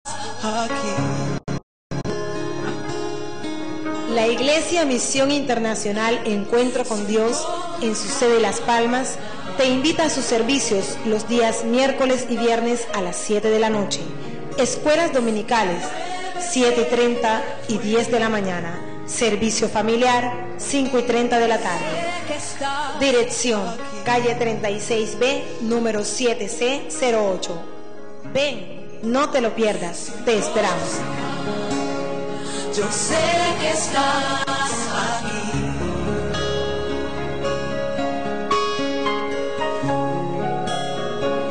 aquí. La Iglesia Misión Internacional Encuentro con Dios, en su sede Las Palmas, te invita a sus servicios los días miércoles y viernes a las 7 de la noche. Escuelas dominicales, 7:30 y 10 de la mañana. Servicio familiar, 5:30 de la tarde. Dirección, calle 36B, número 7C08. Ven, no te lo pierdas, te esperamos. Yo sé que estás aquí.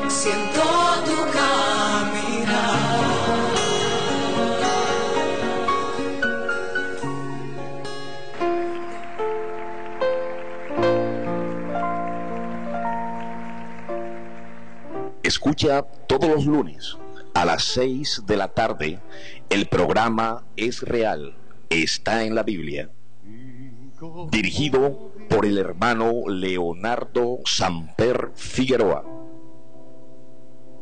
Siento tu caminar. Escucha todos los lunes a las 6 de la tarde el programa Es Real, está en la Biblia, dirigido por el hermano Leonardo Samper Figueroa.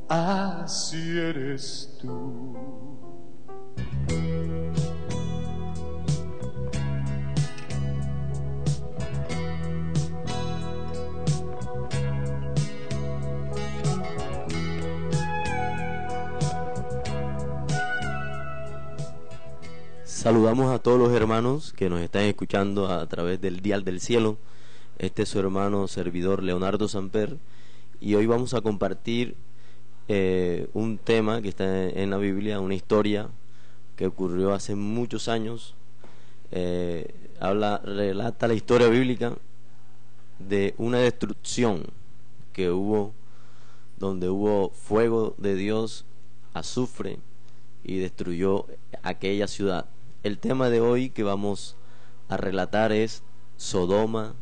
Así eres tú. Saludamos a todos los hermanos que nos están escuchando a través del Dial del Cielo. Este es su hermano servidor Leonardo Samper, y hoy vamos a compartir un tema que está en la Biblia, una historia que ocurrió hace muchos años. Relata la historia bíblica de una destrucción que hubo, donde hubo fuego de Dios, azufre, y destruyó aquella ciudad. El tema de hoy que vamos a relatar es Sodoma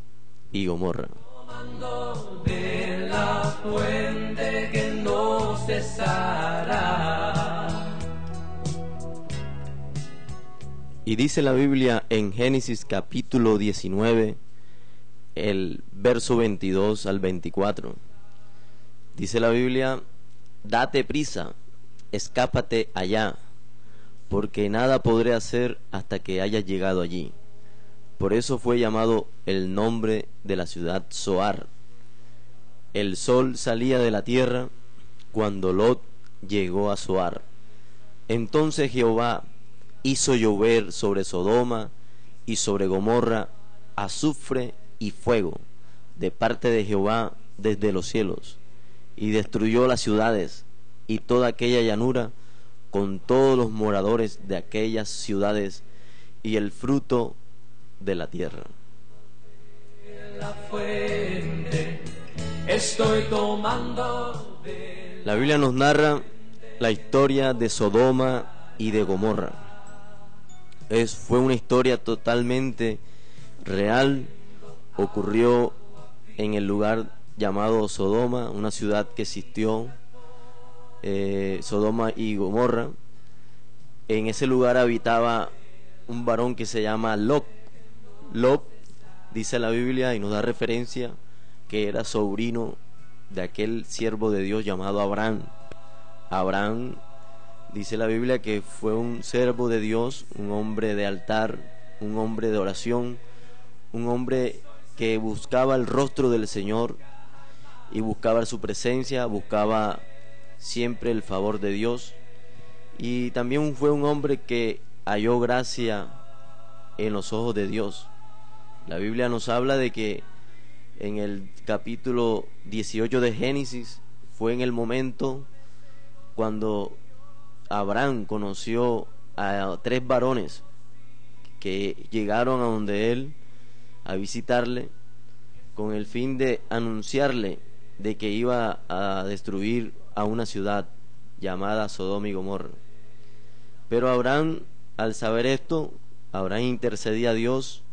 y Gomorra. De la fuente que no cesará. Y dice la Biblia en Génesis capítulo 19, el verso 22 al 24. Dice la Biblia: date prisa, escápate allá, porque nada podré hacer hasta que haya llegado allí. Por eso fue llamado el nombre de la ciudad Zoar. El sol salía de la tierra cuando Lot llegó a Zoar. Entonces Jehová hizo llover sobre Sodoma y sobre Gomorra azufre y fuego de parte de Jehová desde los cielos, y destruyó las ciudades y toda aquella llanura con todos los moradores de aquellas ciudades y el fruto de la tierra. La Biblia nos narra la historia de Sodoma y de Gomorra. Fue una historia totalmente real. Ocurrió en el lugar llamado Sodoma, una ciudad que existió, Sodoma y Gomorra. En ese lugar habitaba un varón que se llama Lot. Lot, dice la Biblia, y nos da referencia, que era sobrino de aquel siervo de Dios llamado Abraham. Abraham, dice la Biblia, que fue un siervo de Dios, un hombre de altar, un hombre de oración, un hombre que buscaba el rostro del Señor y buscaba su presencia, buscaba siempre el favor de Dios, y también fue un hombre que halló gracia en los ojos de Dios. La Biblia nos habla de que en el capítulo 18 de Génesis fue en el momento cuando Abraham conoció a 3 varones que llegaron a donde él a visitarle con el fin de anunciarle de que iba a destruir a una ciudad llamada Sodoma y Gomorra. Pero Abraham, al saber esto, Abraham intercedía a Dios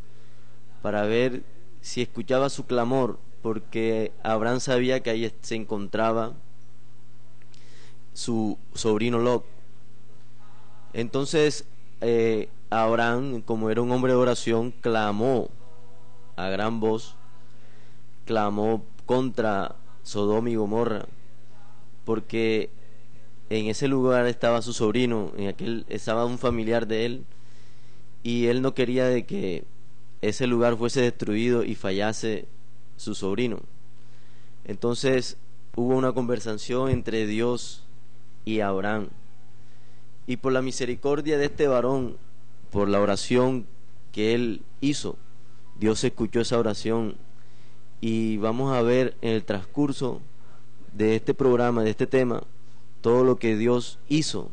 para ver si escuchaba su clamor, porque Abraham sabía que ahí se encontraba su sobrino Lot. Entonces Abraham, como era un hombre de oración, clamó a gran voz, clamó contra Sodoma y Gomorra, porque en ese lugar estaba su sobrino, estaba un familiar de él, y él no quería de que ese lugar fuese destruido y fallase su sobrino. Entonces hubo una conversación entre Dios y Abraham, y por la misericordia de este varón, por la oración que él hizo, Dios escuchó esa oración. Y vamos a ver en el transcurso de este programa, de este tema, todo lo que Dios hizo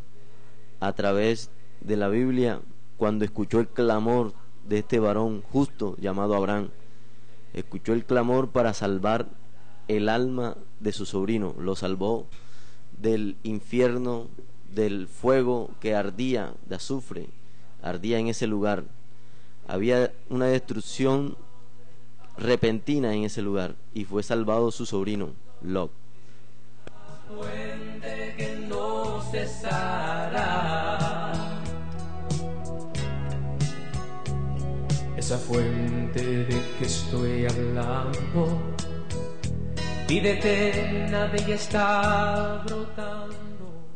a través de la Biblia cuando escuchó el clamor de este varón justo llamado Abraham. Escuchó el clamor para salvar el alma de su sobrino, lo salvó del infierno, del fuego que ardía, de azufre, ardía en ese lugar. Había una destrucción repentina en ese lugar y fue salvado su sobrino, Lot. Fuente que no cesará. Esa fuente de que estoy hablando, vida eterna de ella está brotando.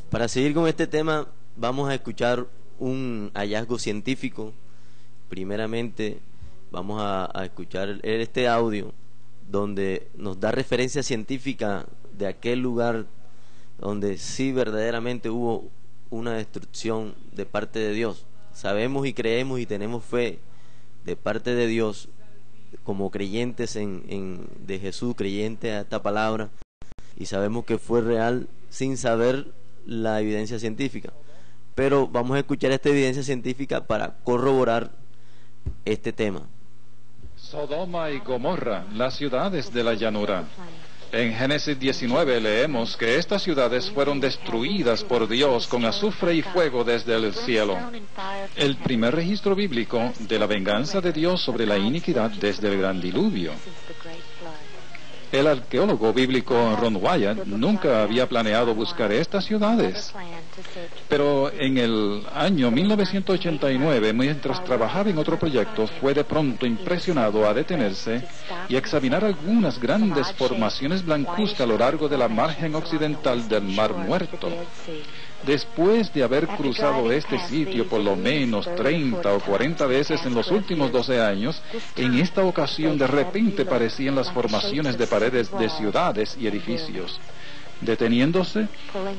Para seguir con este tema, vamos a escuchar un hallazgo científico. Primeramente, vamos a escuchar este audio donde nos da referencia científica de aquel lugar donde sí verdaderamente hubo una destrucción de parte de Dios. Sabemos y creemos y tenemos fe de parte de Dios como creyentes de Jesús, creyentes a esta palabra, y sabemos que fue real sin saber la evidencia científica. Pero vamos a escuchar esta evidencia científica para corroborar este tema. Sodoma y Gomorra, las ciudades de la llanura. En Génesis 19 leemos que estas ciudades fueron destruidas por Dios con azufre y fuego desde el cielo. El primer registro bíblico de la venganza de Dios sobre la iniquidad desde el gran diluvio. El arqueólogo bíblico Ron Wyatt nunca había planeado buscar estas ciudades. Pero en el año 1989, mientras trabajaba en otro proyecto, fue de pronto impresionado a detenerse y examinar algunas grandes formaciones blancuzcas a lo largo de la margen occidental del Mar Muerto. Después de haber cruzado este sitio por lo menos 30 o 40 veces en los últimos 12 años, en esta ocasión de repente parecían las formaciones de paredes de ciudades y edificios. Deteniéndose,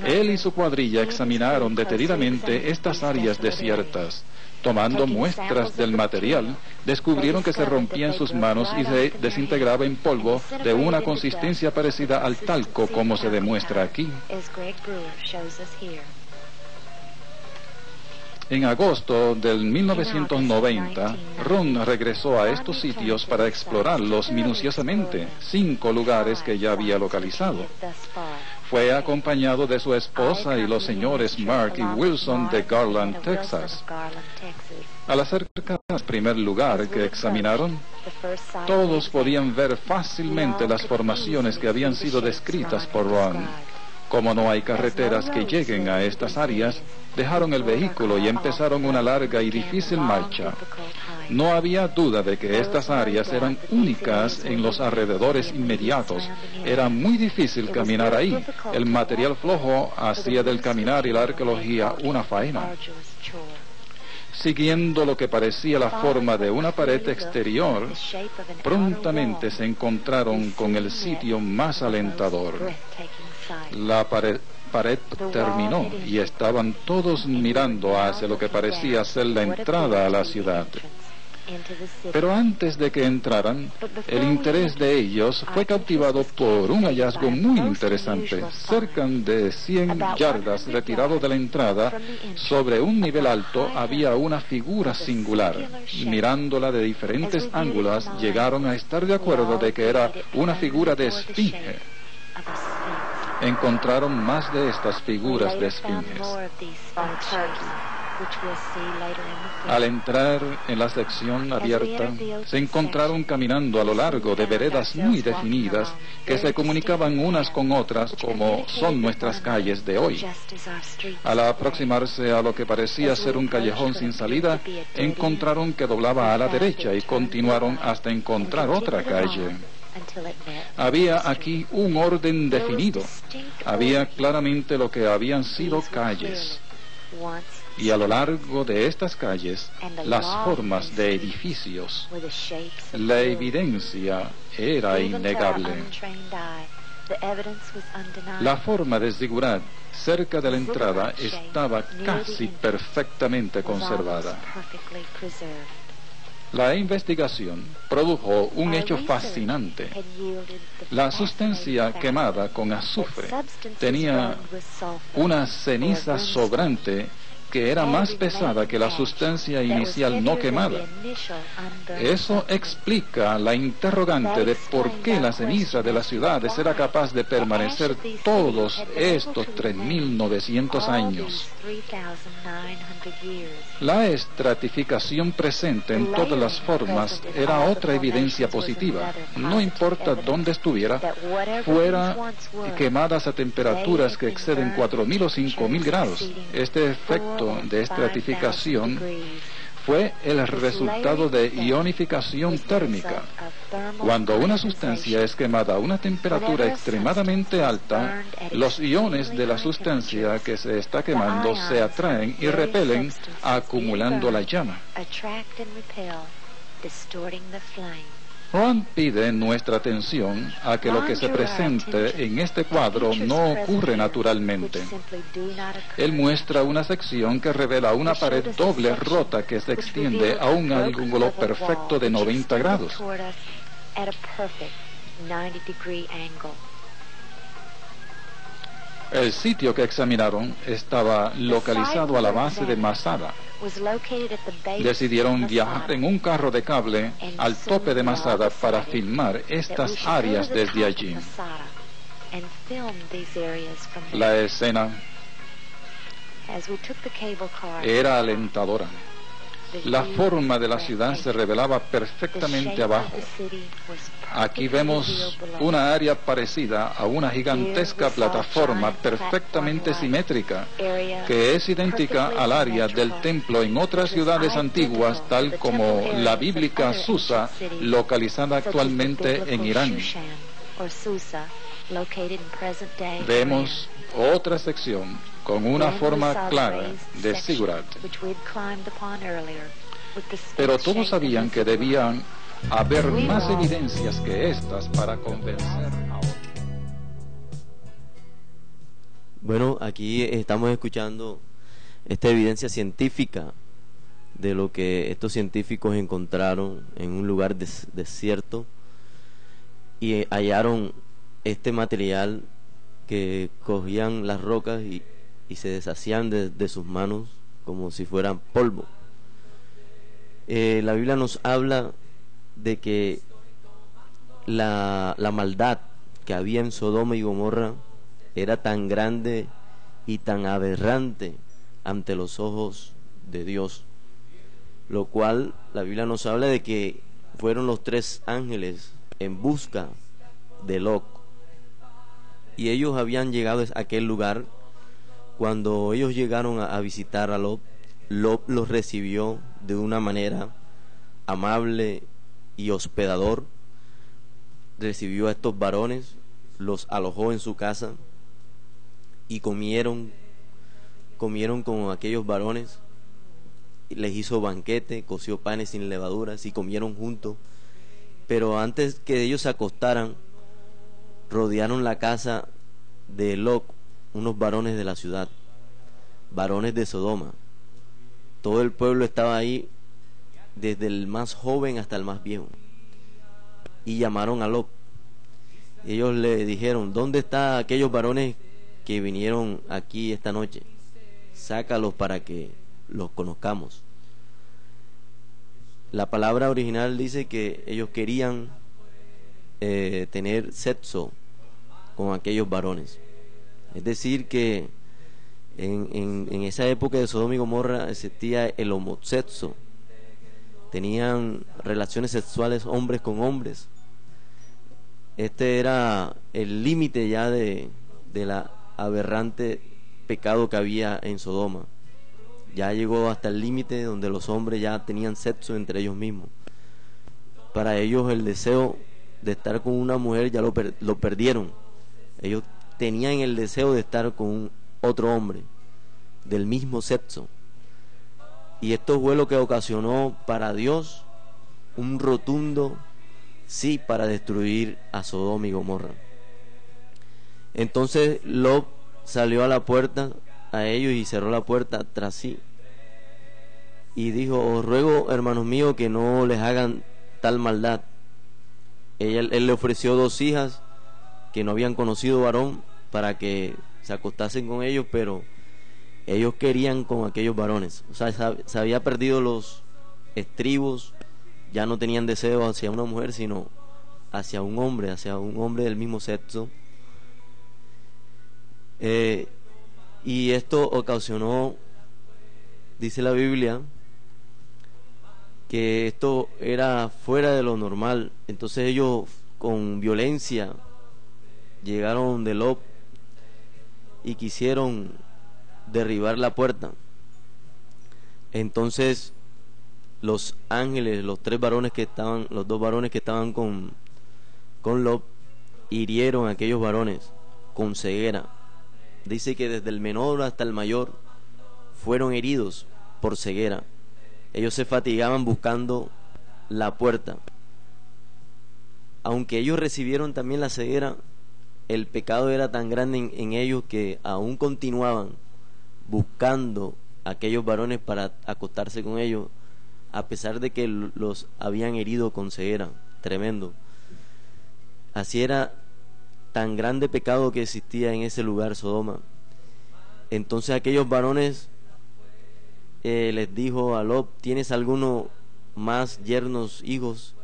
él y su cuadrilla examinaron detenidamente estas áreas desiertas. Tomando muestras del material, descubrieron que se rompía en sus manos y se desintegraba en polvo de una consistencia parecida al talco, como se demuestra aquí. En agosto del 1990, Ron regresó a estos sitios para explorarlos minuciosamente, 5 lugares que ya había localizado. Fue acompañado de su esposa y los señores Mark y Wilson de Garland, Texas. Al acercarse al primer lugar que examinaron, todos podían ver fácilmente las formaciones que habían sido descritas por Ron. Como no hay carreteras que lleguen a estas áreas, dejaron el vehículo y empezaron una larga y difícil marcha. No había duda de que estas áreas eran únicas en los alrededores inmediatos. Era muy difícil caminar ahí. El material flojo hacía del caminar y la arqueología una faena. Siguiendo lo que parecía la forma de una pared exterior, prontamente se encontraron con el sitio más alentador. La pared terminó y estaban todos mirando hacia lo que parecía ser la entrada a la ciudad. Pero antes de que entraran, el interés de ellos fue cautivado por un hallazgo muy interesante. Cerca de 100 yardas retirado de la entrada, sobre un nivel alto, había una figura singular. Mirándola de diferentes ángulos, llegaron a estar de acuerdo de que era una figura de esfinge. Encontraron más de estas figuras de esfinges. Al entrar en la sección abierta, se encontraron caminando a lo largo de veredas muy definidas que se comunicaban unas con otras como son nuestras calles de hoy. Al aproximarse a lo que parecía ser un callejón sin salida, encontraron que doblaba a la derecha y continuaron hasta encontrar otra calle. Había aquí un orden definido. Había claramente lo que habían sido calles. Y a lo largo de estas calles, las formas de edificios. La evidencia era innegable. La forma de Zigurat cerca de la entrada estaba casi perfectamente conservada. La investigación produjo un hecho fascinante. La sustancia quemada con azufre tenía una ceniza sobrante que era más pesada que la sustancia inicial no quemada. Eso explica la interrogante de por qué la ceniza de las ciudades era capaz de permanecer todos estos 3.900 años. La estratificación presente en todas las formas era otra evidencia positiva. No importa dónde estuviera, fuera quemadas a temperaturas que exceden 4.000 o 5.000 grados. Este efecto de estratificación fue el resultado de ionificación térmica. Cuando una sustancia es quemada a una temperatura extremadamente alta, los iones de la sustancia que se está quemando se atraen y repelen, acumulando la llama. Ron pide nuestra atención a que lo que se presente en este cuadro no ocurre naturalmente. Él muestra una sección que revela una pared doble rota que se extiende a un ángulo perfecto de 90 grados. El sitio que examinaron estaba localizado a la base de Masada. Decidieron viajar en un carro de cable al tope de Masada para filmar estas áreas desde allí. La escena era alentadora. La forma de la ciudad se revelaba perfectamente abajo. Aquí vemos una área parecida a una gigantesca plataforma perfectamente simétrica, que es idéntica al área del templo en otras ciudades antiguas, tal como la bíblica Susa, localizada actualmente en Irán. Vemos otra sección con una forma clara de Zigurat. Pero todos sabían que debían haber más evidencias que estas para convencer a otros. Bueno, aquí estamos escuchando esta evidencia científica de lo que estos científicos encontraron en un lugar desierto y hallaron este material que cogían las rocas y se deshacían de sus manos como si fueran polvo. La Biblia nos habla de que la maldad que había en Sodoma y Gomorra era tan grande y tan aberrante ante los ojos de Dios, lo cual la Biblia nos habla de que fueron los 3 ángeles en busca de Lot, y ellos habían llegado a aquel lugar. Cuando ellos llegaron a visitar a Lot, Lot los recibió de una manera amable y hospedador. Recibió a estos varones, los alojó en su casa y comieron con aquellos varones. Les hizo banquete, coció panes sin levaduras y comieron juntos. Pero antes que ellos se acostaran, rodearon la casa de Lot unos varones de la ciudad, varones de Sodoma. Todo el pueblo estaba ahí, desde el más joven hasta el más viejo, y llamaron a Lot. Ellos le dijeron: ¿dónde están aquellos varones que vinieron aquí esta noche? Sácalos para que los conozcamos. La palabra original dice que ellos querían tener sexo con aquellos varones. Es decir, que en esa época de Sodoma y Gomorra existía el homosexo. Tenían relaciones sexuales hombres con hombres. Este era el límite ya de la aberrante pecado que había en Sodoma. Ya llegó hasta el límite donde los hombres ya tenían sexo entre ellos mismos. Para ellos el deseo de estar con una mujer ya lo perdieron. Ellos tenían el deseo de estar con otro hombre del mismo sexo. Y esto fue lo que ocasionó para Dios un rotundo sí para destruir a Sodoma y Gomorra. Entonces Lot salió a la puerta a ellos y cerró la puerta tras sí y dijo: os ruego, hermanos míos, que no les hagan tal maldad. Él le ofreció 2 hijas que no habían conocido varón para que se acostasen con ellos, pero ellos querían con aquellos varones. O sea, se había perdido los estribos, ya no tenían deseo hacia una mujer, sino hacia un hombre del mismo sexo. Y esto ocasionó, dice la Biblia, que esto era fuera de lo normal. Entonces ellos con violencia llegaron de Lot y quisieron derribar la puerta. Entonces los ángeles, los 2 varones que estaban con Lot, hirieron a aquellos varones con ceguera. Dice que desde el menor hasta el mayor fueron heridos por ceguera. Ellos se fatigaban buscando la puerta. Aunque ellos recibieron también la ceguera, el pecado era tan grande en ellos que aún continuaban buscando a aquellos varones para acostarse con ellos, a pesar de que los habían herido con ceguera. Tremendo. Así era tan grande pecado que existía en ese lugar, Sodoma. Entonces aquellos varones les dijo a Lot: ¿tienes alguno más yernos, hijos,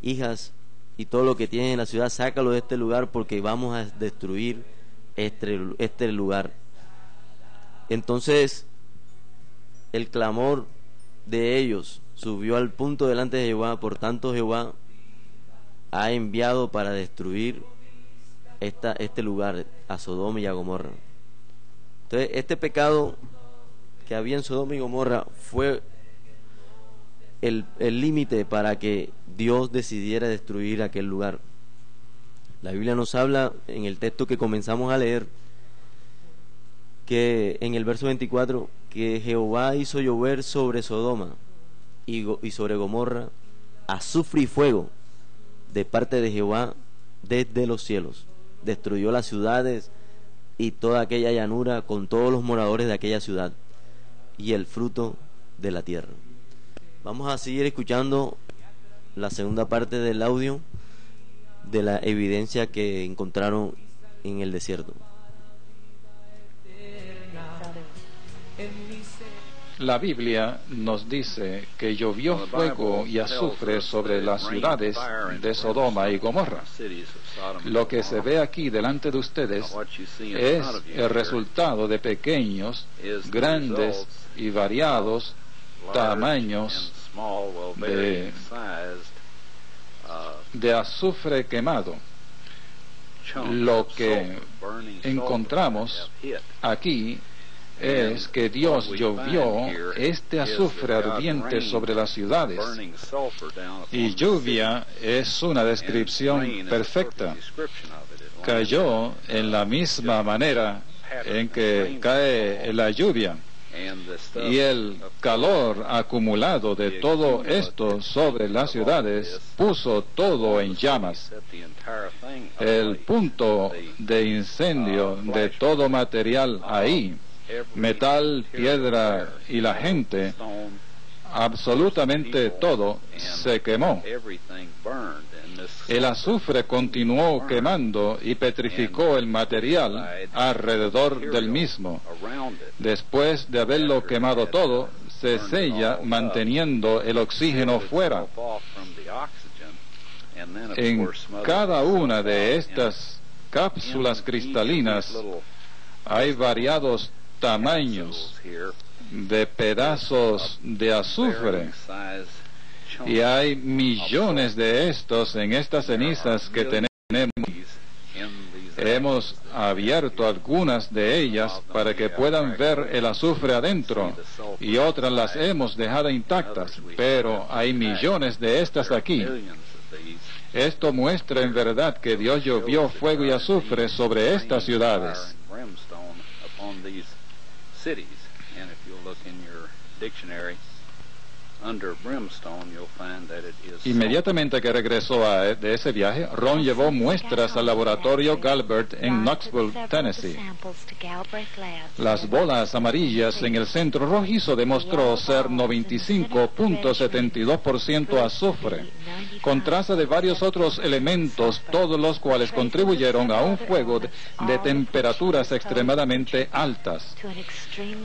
hijas y todo lo que tienes en la ciudad? Sácalo de este lugar porque vamos a destruir este lugar. Entonces el clamor de ellos subió al punto delante de Jehová. Por tanto Jehová ha enviado para destruir este lugar, a Sodoma y a Gomorra. Entonces este pecado que había en Sodoma y Gomorra fue el límite para que Dios decidiera destruir aquel lugar. La Biblia nos habla en el texto que comenzamos a leer, que en el verso 24, que Jehová hizo llover sobre Sodoma y sobre Gomorra azufre y fuego de parte de Jehová desde los cielos. Destruyó las ciudades y toda aquella llanura con todos los moradores de aquella ciudad y el fruto de la tierra. Vamos a seguir escuchando la segunda parte del audio de la evidencia que encontraron en el desierto. La Biblia nos dice que llovió fuego y azufre sobre las ciudades de Sodoma y Gomorra. Lo que se ve aquí delante de ustedes es el resultado de pequeños, grandes y variados tamaños de azufre quemado. Lo que encontramos aquí es que Dios llovió este azufre ardiente sobre las ciudades, y lluvia es una descripción perfecta. Cayó en la misma manera en que cae la lluvia, y el calor acumulado de todo esto sobre las ciudades puso todo en llamas. El punto de incendio de todo material ahí, metal, piedra y la gente, absolutamente todo se quemó. El azufre continuó quemando y petrificó el material alrededor del mismo. Después de haberlo quemado todo, se sella manteniendo el oxígeno fuera. En cada una de estas cápsulas cristalinas hay variados tamaños de pedazos de azufre, y hay millones de estos en estas cenizas que tenemos. Hemos abierto algunas de ellas para que puedan ver el azufre adentro, y otras las hemos dejado intactas, pero hay millones de estas aquí. Esto muestra en verdad que Dios llovió fuego y azufre sobre estas ciudades. Inmediatamente que regresó de ese viaje, Ron llevó muestras al laboratorio Galbraith en Knoxville, Tennessee. Las bolas amarillas en el centro rojizo demostró ser 95.72% azufre, con traza de varios otros elementos, todos los cuales contribuyeron a un fuego de temperaturas extremadamente altas.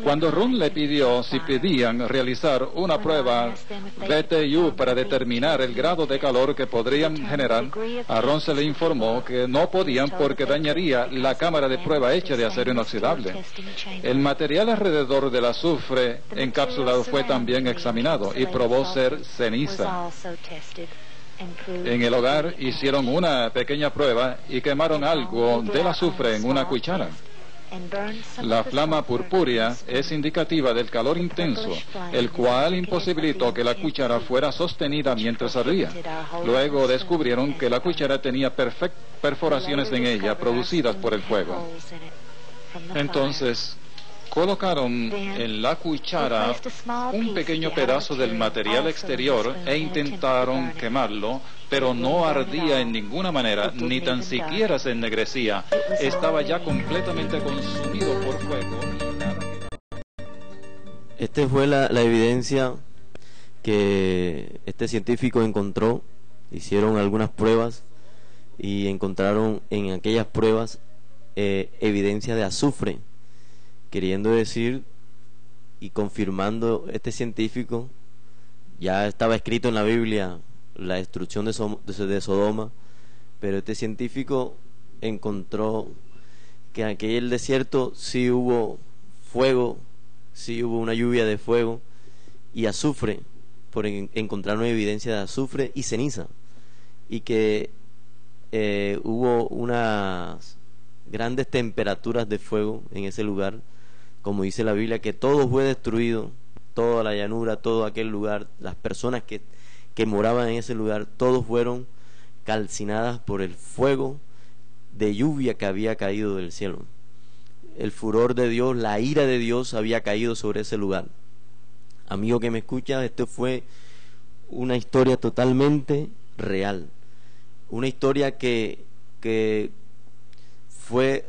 Cuando Ron le pidió si podían realizar una prueba BTU para determinar el grado de calor que podrían generar, a Ron se le informó que no podían porque dañaría la cámara de prueba hecha de acero inoxidable. El material alrededor del azufre encapsulado fue también examinado y probó ser ceniza. En el hogar hicieron una pequeña prueba y quemaron algo del azufre en una cuchara. La flama purpúrea es indicativa del calor intenso, el cual imposibilitó que la cuchara fuera sostenida mientras ardía. Luego descubrieron que la cuchara tenía perforaciones en ella producidas por el fuego. Entonces, colocaron en la cuchara un pequeño pedazo del material exterior e intentaron quemarlo, pero no ardía en ninguna manera, ni tan siquiera se ennegrecía. Estaba ya completamente consumido por fuego. Esta fue la evidencia que este científico encontró. Hicieron algunas pruebas y encontraron en aquellas pruebas evidencia de azufre, queriendo decir y confirmando este científico. Ya estaba escrito en la Biblia la destrucción de Sodoma, pero este científico encontró que en aquel desierto sí hubo fuego, sí hubo una lluvia de fuego y azufre, encontraron evidencia de azufre y ceniza, y que hubo unas grandes temperaturas de fuego en ese lugar, como dice la Biblia, que todo fue destruido, toda la llanura, todo aquel lugar, las personas que moraban en ese lugar, todos fueron calcinadas por el fuego de lluvia que había caído del cielo. El furor de Dios, la ira de Dios había caído sobre ese lugar. Amigo que me escucha, esto fue una historia totalmente real, una historia que fue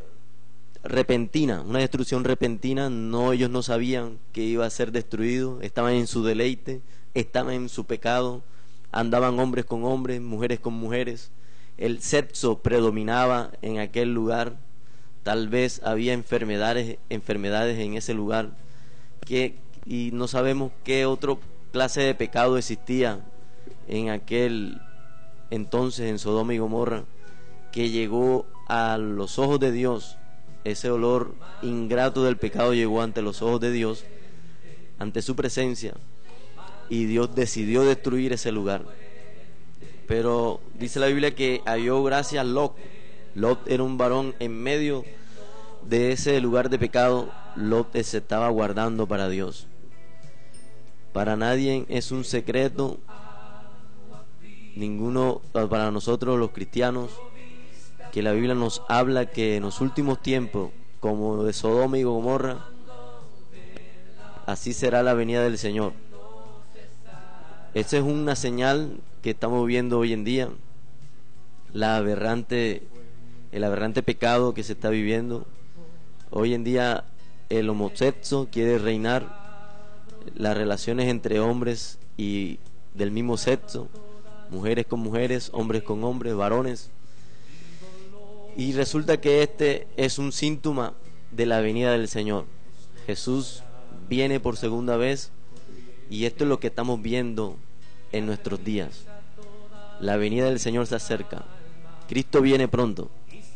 repentina, una destrucción repentina. Ellos no sabían que iba a ser destruido, estaban en su deleite, estaban en su pecado, andaban hombres con hombres, mujeres con mujeres, el sexo predominaba en aquel lugar, tal vez había enfermedades en ese lugar, y no sabemos qué otra clase de pecado existía en aquel entonces en Sodoma y Gomorra, que llegó a los ojos de Dios. Ese olor ingrato del pecado llegó ante los ojos de Dios, ante su presencia, y Dios decidió destruir ese lugar. Pero dice la Biblia que halló gracia Lot. Lot era un varón en medio de ese lugar de pecado. Lot se estaba guardando para Dios. Para nadie es un secreto, para nosotros los cristianos, que la Biblia nos habla que en los últimos tiempos, como de Sodoma y Gomorra, así será la venida del Señor. Esa es una señal que estamos viendo hoy en día, el aberrante pecado que se está viviendo. Hoy en día el homosexo quiere reinar, las relaciones entre hombres y del mismo sexo, mujeres con mujeres, hombres con hombres, varones. Y resulta que este es un síntoma de la venida del Señor. Jesús viene por segunda vez, y esto es lo que estamos viendo en nuestros días. La venida del Señor se acerca. Cristo viene pronto,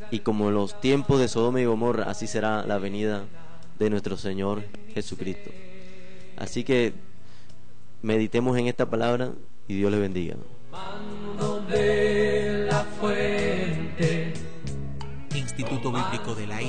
y como en los tiempos de Sodoma y Gomorra, así será la venida de nuestro Señor Jesucristo. Así que meditemos en esta palabra y Dios le bendiga. Instituto Bíblico de la